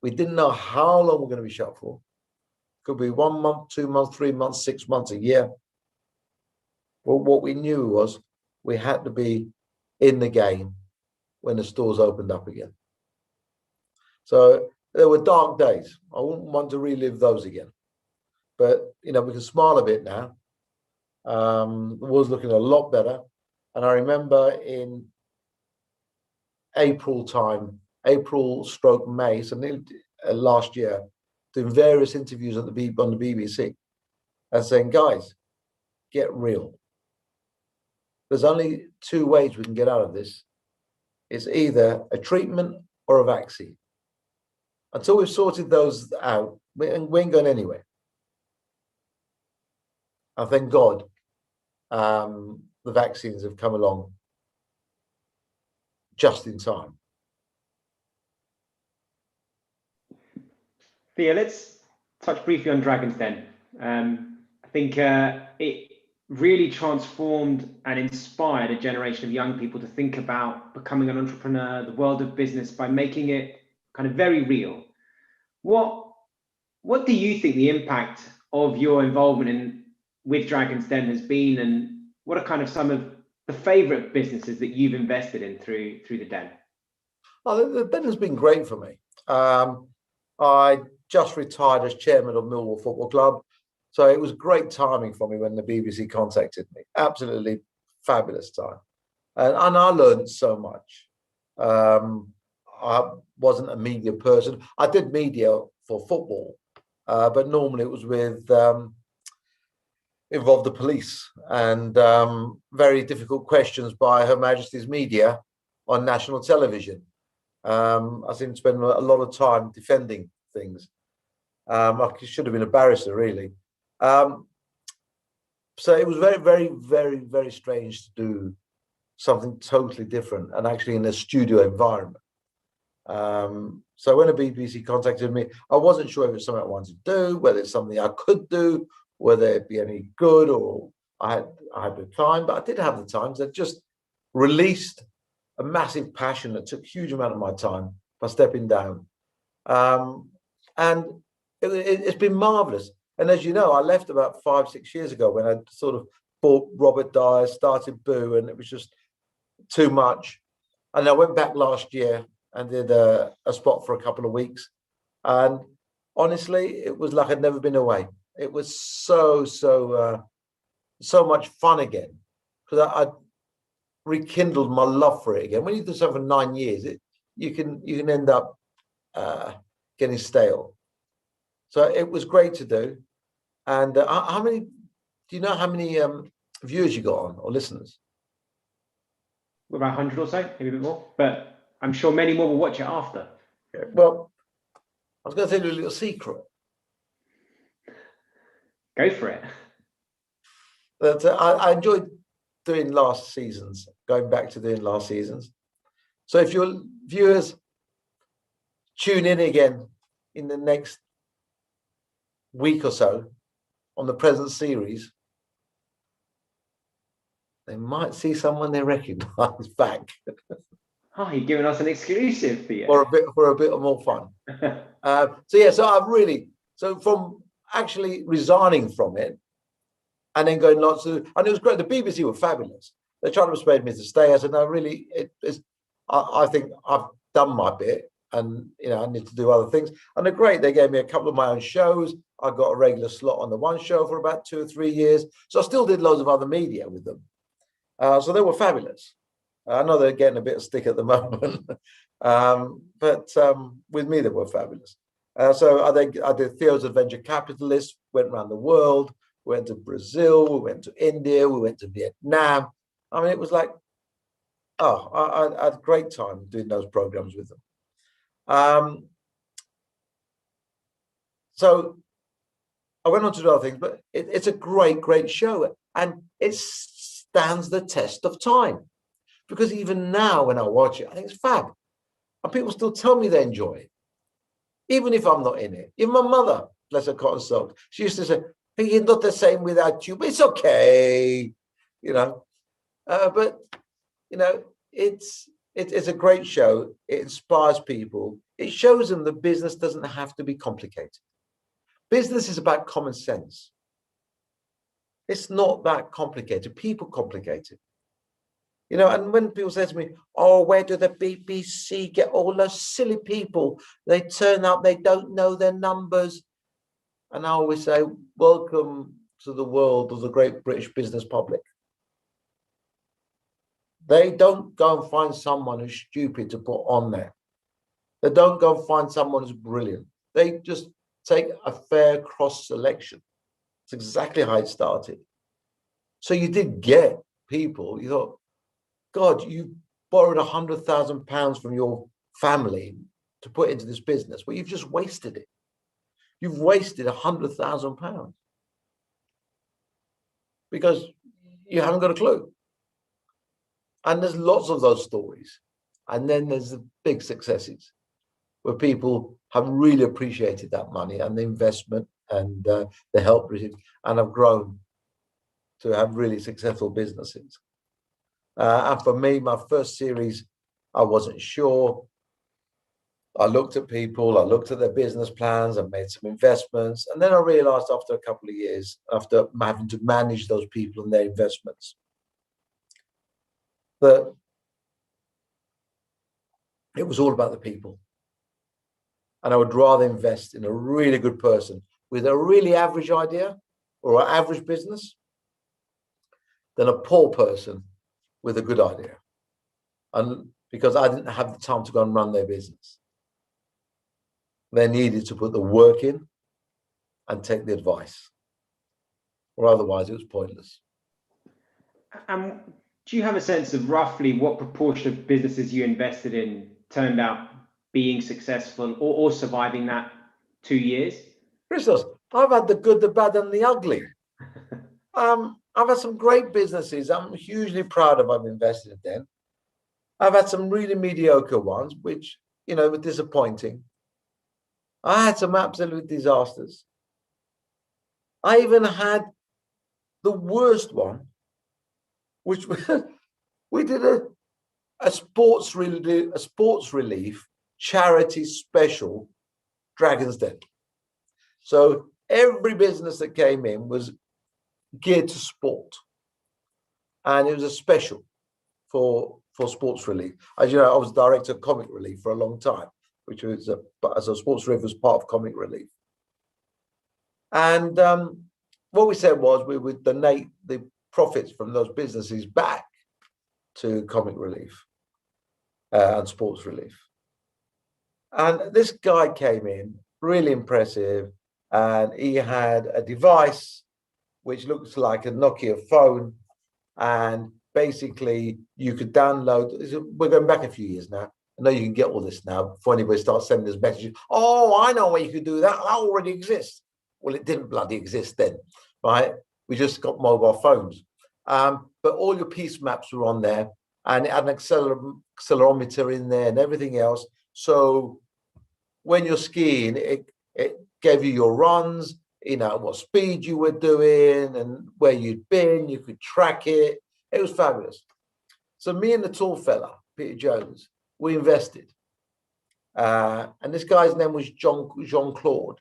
We didn't know how long we're going to be shut for. Could be 1 month, 2 months, 3 months, 6 months, a year. Well, what we knew was we had to be in the game when the stores opened up again. So there were dark days. I wouldn't want to relive those again. But, we can smile a bit now. The world's looking a lot better. And I remember in April/May, so nearly last year, doing various interviews on the BBC and saying, guys, get real. There's only 2 ways we can get out of this. It's either a treatment or a vaccine. Until we've sorted those out, we ain't going anywhere. And thank God the vaccines have come along just in time. Theo, let's touch briefly on Dragon's Den. I think it really transformed and inspired a generation of young people to think about becoming an entrepreneur, the world of business, by making it kind of very real. What do you think the impact of your involvement with Dragon's Den has been, and what are kind of some of the favorite businesses that you've invested in through the Den? Oh, the Den has been great for me. I just retired as chairman of Millwall Football Club, so it was great timing for me when the BBC contacted me. Absolutely fabulous time, and I learned so much. I wasn't a media person. I did media for football, but normally it was with involved the police and very difficult questions by Her Majesty's media on national television. I seem to spend a lot of time defending things. I should have been a barrister, really. So it was very, very, very, very strange to do something totally different and actually in a studio environment. So when the BBC contacted me, I wasn't sure if it was something I wanted to do, whether it's something I could do, whether it'd be any good, or I had the time, but I did have the time. So I just released a massive passion that took a huge amount of my time by stepping down. And it's been marvelous. And as you know, I left about 5-6 years ago when I sort of bought Robert Dyas, started Boux, and it was just too much. And I went back last year and did a spot for a couple of weeks. And honestly, it was like I'd never been away. It was so much fun again, because I rekindled my love for it again. When you do something for 9 years, you can end up getting stale. So it was great to do. And how many? Do you know how many viewers you got on, or listeners? About 100 or so, maybe a bit more. But I'm sure many more will watch it after. Okay. Well, I was going to tell you a little secret. Go for it. That I enjoyed doing last seasons, going back to doing last seasons. So if your viewers tune in again in the next week or so on the present series, they might see someone they recognise back. Oh, you're giving us an exclusive, Theo. for a bit more fun. So from actually resigning from it and then going lots of, and it was great. The BBC were fabulous. They tried to persuade me to stay. I said, no, really, I think I've done my bit, and I need to do other things. And they're great. They gave me a couple of my own shows. I got a regular slot on the one show for about 2 or 3 years. So I still did loads of other media with them. So they were fabulous. I know they're getting a bit of stick at the moment, but with me, they were fabulous. So I did Theo's Adventure Capitalist, went around the world, went to Brazil, we went to India, we went to Vietnam. I mean, it was like, I had a great time doing those programs with them. So I went on to do other things, but it's a great show. And it stands the test of time. Because even now, when I watch it, I think it's fab. And people still tell me they enjoy it, even if I'm not in it. Even my mother, bless her cotton socks, she used to say, hey, you're not the same without you, but it's okay, But, it's a great show. It inspires people. It shows them that business doesn't have to be complicated. Business is about common sense. It's not that complicated. People complicate it. And when people say to me, oh, where do the BBC get all those silly people? They turn up, they don't know their numbers. And I always say, welcome to the world of the great British business public. They don't go and find someone who's stupid to put on there. They don't go and find someone who's brilliant. They just take a fair cross selection. It's exactly how it started. So you did get people, you thought, God, you borrowed £100,000 from your family to put into this business. Well, you've just wasted it. You've wasted £100,000 because you haven't got a clue. And there's lots of those stories. And then there's the big successes where people have really appreciated that money and the investment and the help received, and have grown to have really successful businesses. And for me, my first series, I wasn't sure. I looked at people, I looked at their business plans, I made some investments. And then I realized after a couple of years, after having to manage those people and their investments, that it was all about the people. And I would rather invest in a really good person with a really average idea or an average business than a poor person with a good idea. And because I didn't have the time to go and run their business. They needed to put the work in and take the advice, or otherwise it was pointless. Do you have a sense of roughly what proportion of businesses you invested in turned out being successful or surviving that 2 years? Christos, I've had the good, the bad, and the ugly. I've had some great businesses I'm hugely proud of I've invested in. I've had some really mediocre ones, which, were disappointing. I had some absolute disasters. I even had the worst one, which we did a sports relief charity special, Dragon's Den. So every business that came in was geared to sport, and it was a special for sports relief. As you know, I was director of Comic Relief for a long time, which was so sports relief was part of Comic Relief. And what we said was we would donate the profits from those businesses back to Comic Relief and sports relief. And this guy came in, really impressive, and he had a device which looks like a Nokia phone, and basically you could download. We're going back a few years now. I know you can get all this now before anybody starts sending us messages. Oh, I know where you could do that. That already exists. Well, it didn't bloody exist then, right? We just got mobile phones. But all your piece maps were on there, and it had an accelerometer in there and everything else. So when you're skiing, it gave you your runs, you know, what speed you were doing and where you'd been. You could track it. It was fabulous. So me and the tall fella, Peter Jones, we invested. And this guy's name was Jean-Claude.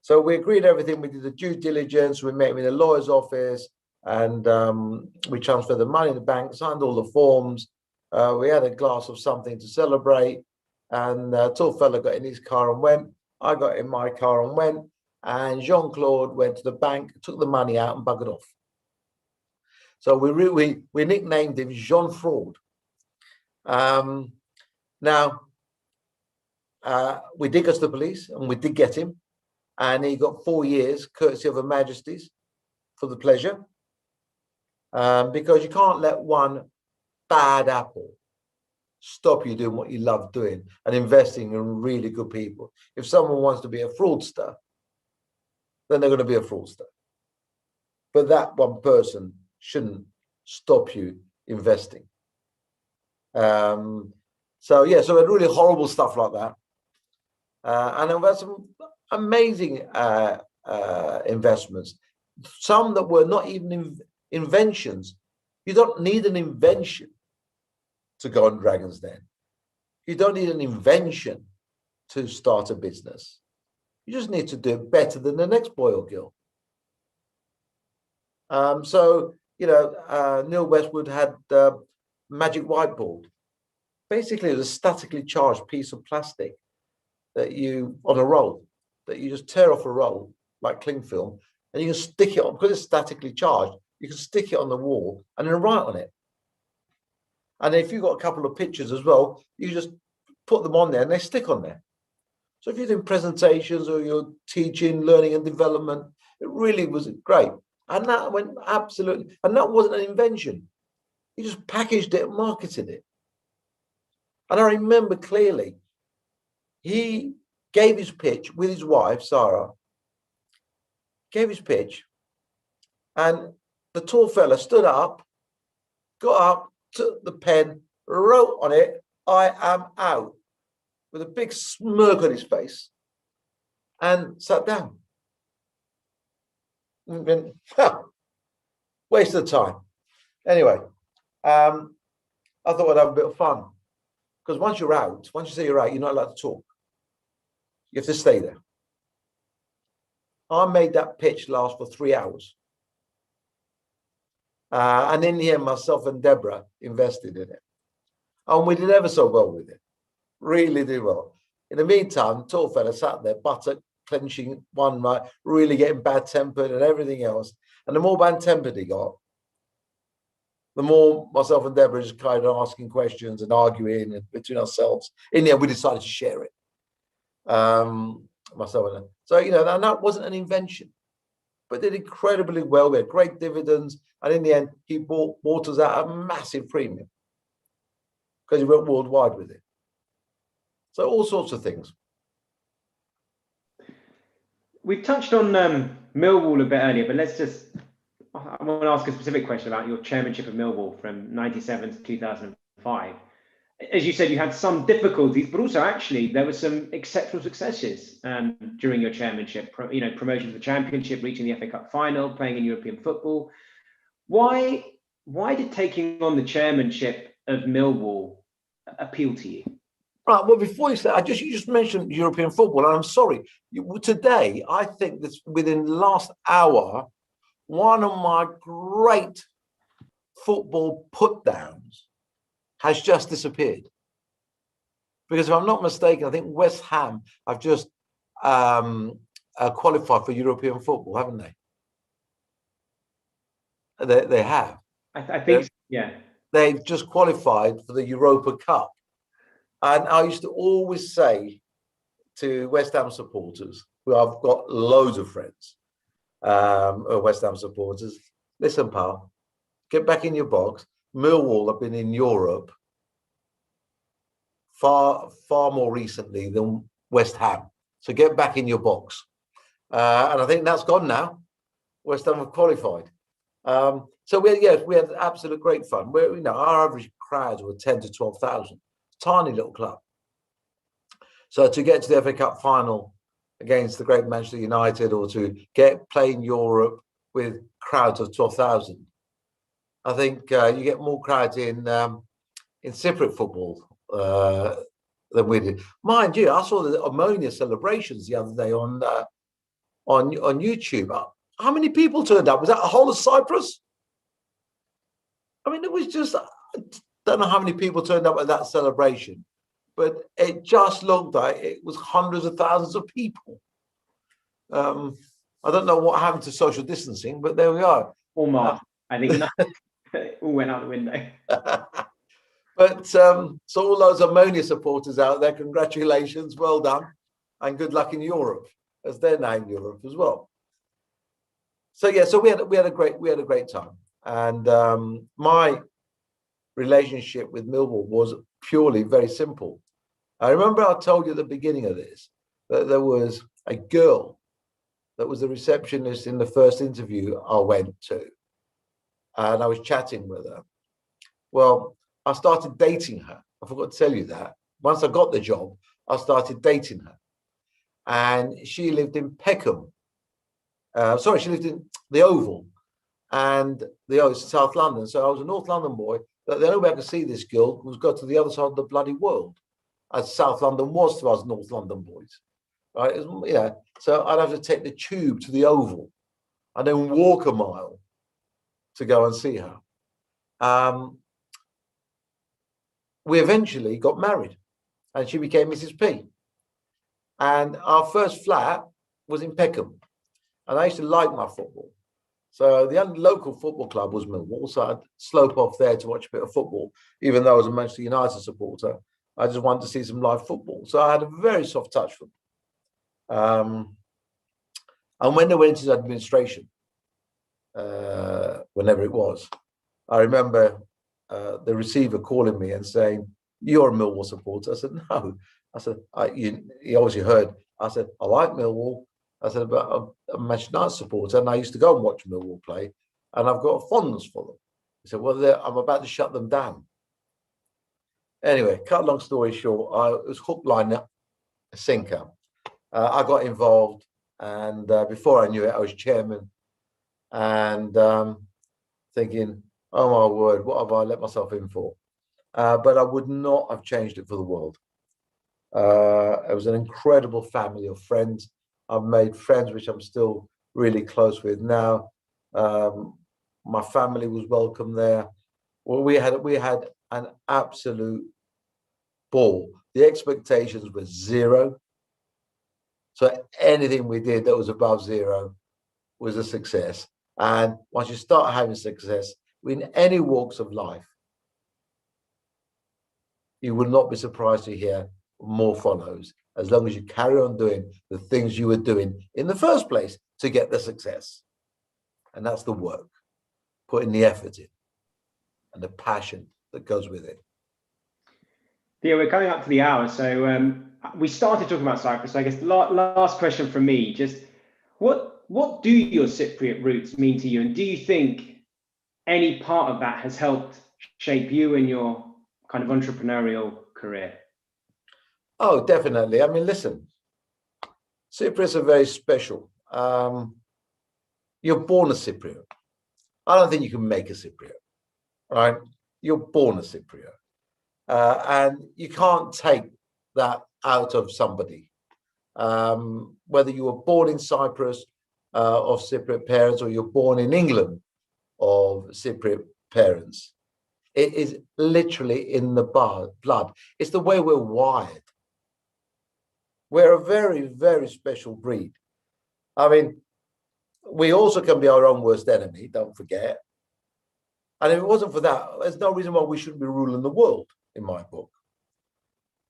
So we agreed everything. We did the due diligence. We met him in the lawyer's office, and we transferred the money in the bank, signed all the forms. We had a glass of something to celebrate, and tall fella got in his car and went. I got in my car and went, and Jean-Claude went to the bank, took the money out and buggered off. So we nicknamed him Jean Fraud. Now, we did go to the police and we did get him, and he got 4 years courtesy of Her Majesty's for the pleasure, because you can't let one bad apple stop you doing what you love doing and investing in really good people. If someone wants to be a fraudster, then they're going to be a fraudster. But that one person shouldn't stop you investing. So yeah, so we had really horrible stuff like that. And there were some amazing investments, some that were not even inventions. You don't need an invention to go on Dragon's Den. You don't need an invention to start a business. You just need to do it better than the next boy or girl. So, you know, Neil Westwood had magic whiteboard. Basically, it was a statically charged piece of plastic that you, on a roll, that you just tear off a roll, like cling film, and you can stick it on, because it's statically charged, you can stick it on the wall and then write on it. And if you've got a couple of pictures as well, you just put them on there and they stick on there. So if you're doing presentations or you're teaching, learning and development, it really was great. And that went absolutely, and that wasn't an invention. He just packaged it and marketed it. And I remember clearly, he gave his pitch with his wife, Sarah, gave his pitch, and the tall fella stood up, got up, took the pen, wrote on it, "I am out," with a big smirk on his face, and sat down. And, waste of time. Anyway, I thought I'd have a bit of fun, because once you're out, once you say you're out, you're not allowed to talk. You have to stay there. I made that pitch last for 3 hours. And in the end, myself and Deborah invested in it. And we did ever so well with it. Really did well. In the meantime, tall fella sat there, buttock clenching one right, really getting bad-tempered and everything else. And the more bad-tempered he got, the more myself and Deborah just kind of asking questions and arguing between ourselves. In the end, we decided to share it. Myself and her. So, you know, and that wasn't an invention, but did incredibly well. We had great dividends. And in the end, he bought us at a massive premium because he went worldwide with it. So all sorts of things. We've touched on Millwall a bit earlier, but I want to ask a specific question about your chairmanship of Millwall from 97 to 2005. As you said, you had some difficulties, but also actually there were some exceptional successes during your chairmanship. You know, promotion to the Championship, reaching the FA Cup final, playing in European football. Why did taking on the chairmanship of Millwall appeal to you? Right. Well, before you say, you just mentioned European football, and I'm sorry. Today, I think that within the last hour, one of my great football put-downs has just disappeared. Because if I'm not mistaken, I think West Ham have just qualified for European football, haven't they? They have. I think, yeah. They've just qualified for the Europa Cup. And I used to always say to West Ham supporters, who I've got loads of friends, West Ham supporters, listen, pal, get back in your box. Millwall have been in Europe far more recently than West Ham. So get back in your box. And I think that's gone now. West Ham have qualified. So we had absolute great fun. Our average crowds were 10 to 12,000. tiny little club. So to get to the FA Cup final against the great Manchester United, or to play in Europe with crowds of 12,000, I think you get more crowds in Cypriot football than we did. Mind you, I saw the ammonia celebrations the other day on YouTube. How many people turned up? Was that the whole of Cyprus? I mean, it was just, I don't know how many people turned up at that celebration, but it just looked like it was hundreds of thousands of people. I don't know what happened to social distancing, but there we are. All marked. I think it all went out the window. But so all those ammonia supporters out there, congratulations, well done, and good luck in Europe, as they're now in Europe as well. So yeah, so we had a great time, and my relationship with Millwall was purely very simple. I remember I told you at the beginning of this that there was a girl that was the receptionist in the first interview I went to, and I was chatting with her. Well, I started dating her. I forgot to tell you that. Once I got the job, I started dating her, and she lived in Peckham. She lived in the Oval, and it's South London. So I was a North London boy. But the only way I could see this girl was go to the other side of the bloody world, as South London was to us North London boys, right? So I'd have to take the tube to the Oval, and then walk a mile to go and see her. We eventually got married, and she became Mrs. P. And our first flat was in Peckham, and I used to like my football. So the only local football club was Millwall, so I'd slope off there to watch a bit of football, even though I was a Manchester United supporter. I just wanted to see some live football. So I had a very soft touch for them. And when they went into administration, whenever it was, I remember the receiver calling me and saying, "You're a Millwall supporter?" I said, "No." I said, he obviously heard. I said, "I like Millwall." I said, "But I'm a Manchester United supporter, and I used to go and watch Millwall play, and I've got a fondness for them." He said, "Well, I'm about to shut them down." Anyway, cut a long story short, it was hook, line, sinker. I got involved, and before I knew it, I was chairman, and thinking, "Oh my word, what have I let myself in for?" But I would not have changed it for the world. It was an incredible family of friends. I've made friends which I'm still really close with now. My family was welcome there. Well, we had an absolute ball. The expectations were zero. So anything we did that was above zero was a success. And once you start having success in any walks of life, you will not be surprised to hear more follows, as long as you carry on doing the things you were doing in the first place to get the success. And that's the work, putting the effort in and the passion that goes with it. Theo, we're coming up to the hour. So we started talking about Cyprus. So I guess the last question from me, just what do your Cypriot roots mean to you? And do you think any part of that has helped shape you in your kind of entrepreneurial career? Oh, definitely. I mean, listen, Cypriots are very special. You're born a Cypriot. I don't think you can make a Cypriot, right? You're born a Cypriot. And you can't take that out of somebody. Whether you were born in Cyprus of Cypriot parents, or you're born in England of Cypriot parents, it is literally in the blood. It's the way we're wired. We're a very, very special breed. I mean, we also can be our own worst enemy, don't forget. And if it wasn't for that, there's no reason why we shouldn't be ruling the world, in my book.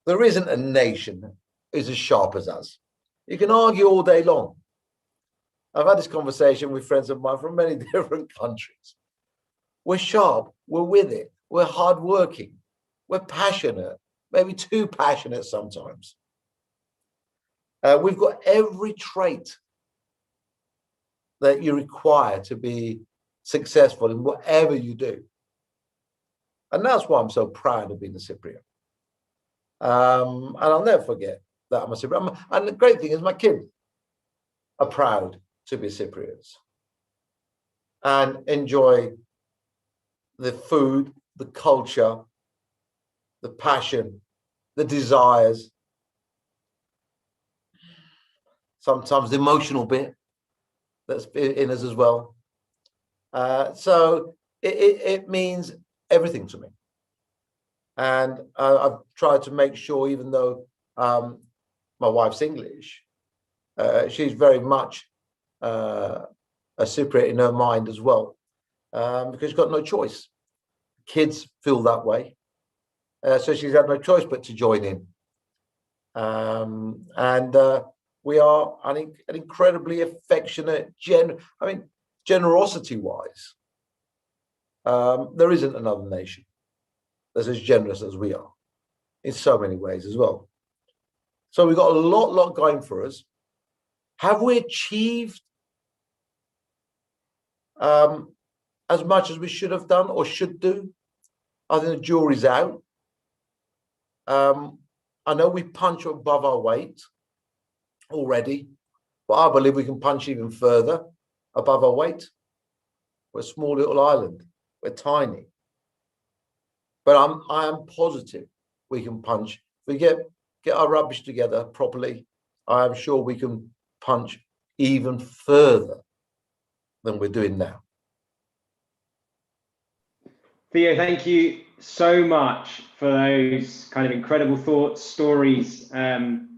There isn't a nation who's as sharp as us. You can argue all day long. I've had this conversation with friends of mine from many different countries. We're sharp, we're with it, we're hardworking, we're passionate, maybe too passionate sometimes. We've got every trait that you require to be successful in whatever you do. And that's why I'm so proud of being a Cypriot. And I'll never forget that I'm a Cypriot. And the great thing is my kids are proud to be Cypriots and enjoy the food, the culture, the passion, the desires, sometimes the emotional bit that's in us as well. So it means everything to me. And I've tried to make sure, even though my wife's English, she's very much a Cypriot in her mind as well, because she's got no choice. Kids feel that way. So she's had no choice but to join in. And we are an incredibly affectionate, generosity-wise, there isn't another nation that's as generous as we are in so many ways as well. So we've got a lot going for us. Have we achieved as much as we should have done or should do? I think the jury's out. I know we punch above our weight already, but I believe we can punch even further above our weight. We're a small little island. We're tiny. But I am positive we can punch. If we get our rubbish together properly, I am sure we can punch even further than we're doing now. Theo, thank you so much for those kind of incredible thoughts, stories, and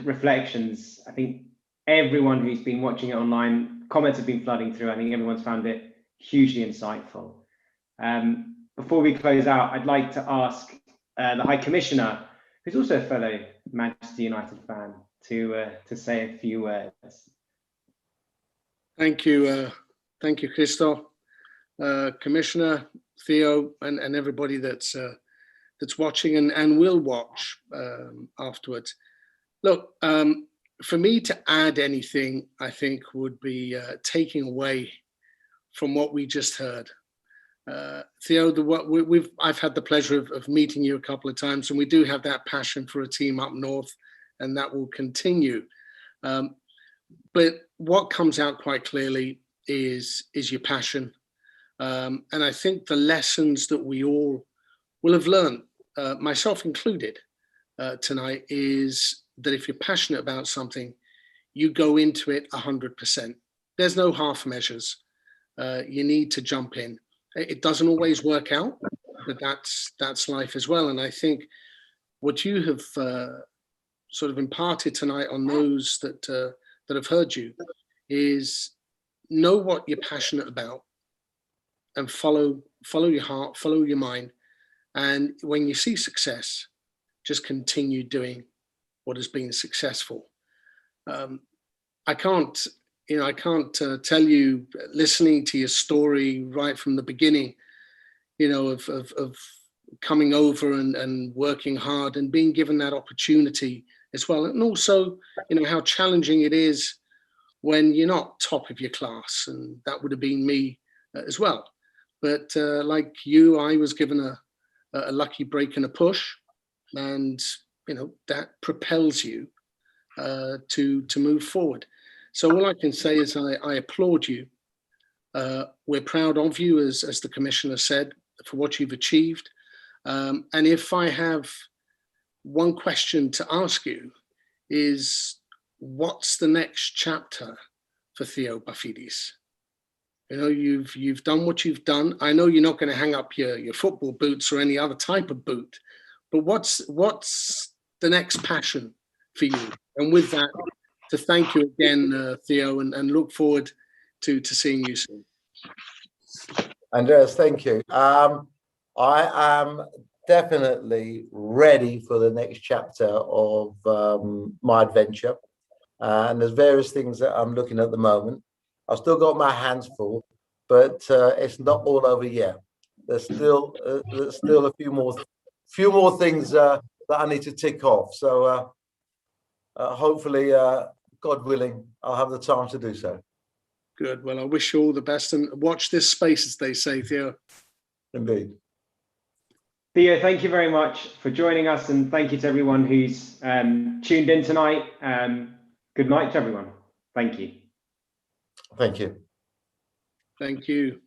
reflections. I think everyone who's been watching it online, comments have been flooding through. I think everyone's found it hugely insightful. Before we close out, I'd like to ask the High Commissioner, who's also a fellow Manchester United fan, to say a few words. Thank you, Christoph, Commissioner, Theo, and everybody that's watching and will watch afterwards. Look, for me to add anything, I think would be taking away from what we just heard. Theo, I've had the pleasure of meeting you a couple of times, and we do have that passion for a team up north, and that will continue. But what comes out quite clearly is your passion. And I think the lessons that we all will have learned, myself included, tonight, is that if you're passionate about something, you go into it 100%. There's no half measures. You need to jump in. It doesn't always work out, but that's life as well. And I think what you have sort of imparted tonight on those that have heard you is know what you're passionate about and follow your heart, follow your mind. And when you see success, just continue doing what has been successful. I can't tell you, listening to your story right from the beginning, of coming over and working hard and being given that opportunity as well. And also, how challenging it is when you're not top of your class. And that would have been me as well. But like you, I was given a lucky break and a push, and that propels you to move forward. So all I can say is I applaud you. We're proud of you, as the Commissioner said, for what you've achieved. And if I have one question to ask you, is what's the next chapter for Theo Paphitis? You've done what you've done. I know you're not going to hang up your football boots or any other type of boot, but what's the next passion for you? And with that, to thank you again, Theo, and look forward to seeing you soon. Andreas, thank you. I am definitely ready for the next chapter of my adventure. And there's various things that I'm looking at the moment. I've still got my hands full, but it's not all over yet. There's still a few more things that I need to tick off. So hopefully, God willing, I'll have the time to do so. Good. Well, I wish you all the best, and watch this space, as they say, Theo. Indeed. Theo, thank you very much for joining us, and thank you to everyone who's tuned in tonight. Good night to everyone. Thank you. Thank you. Thank you.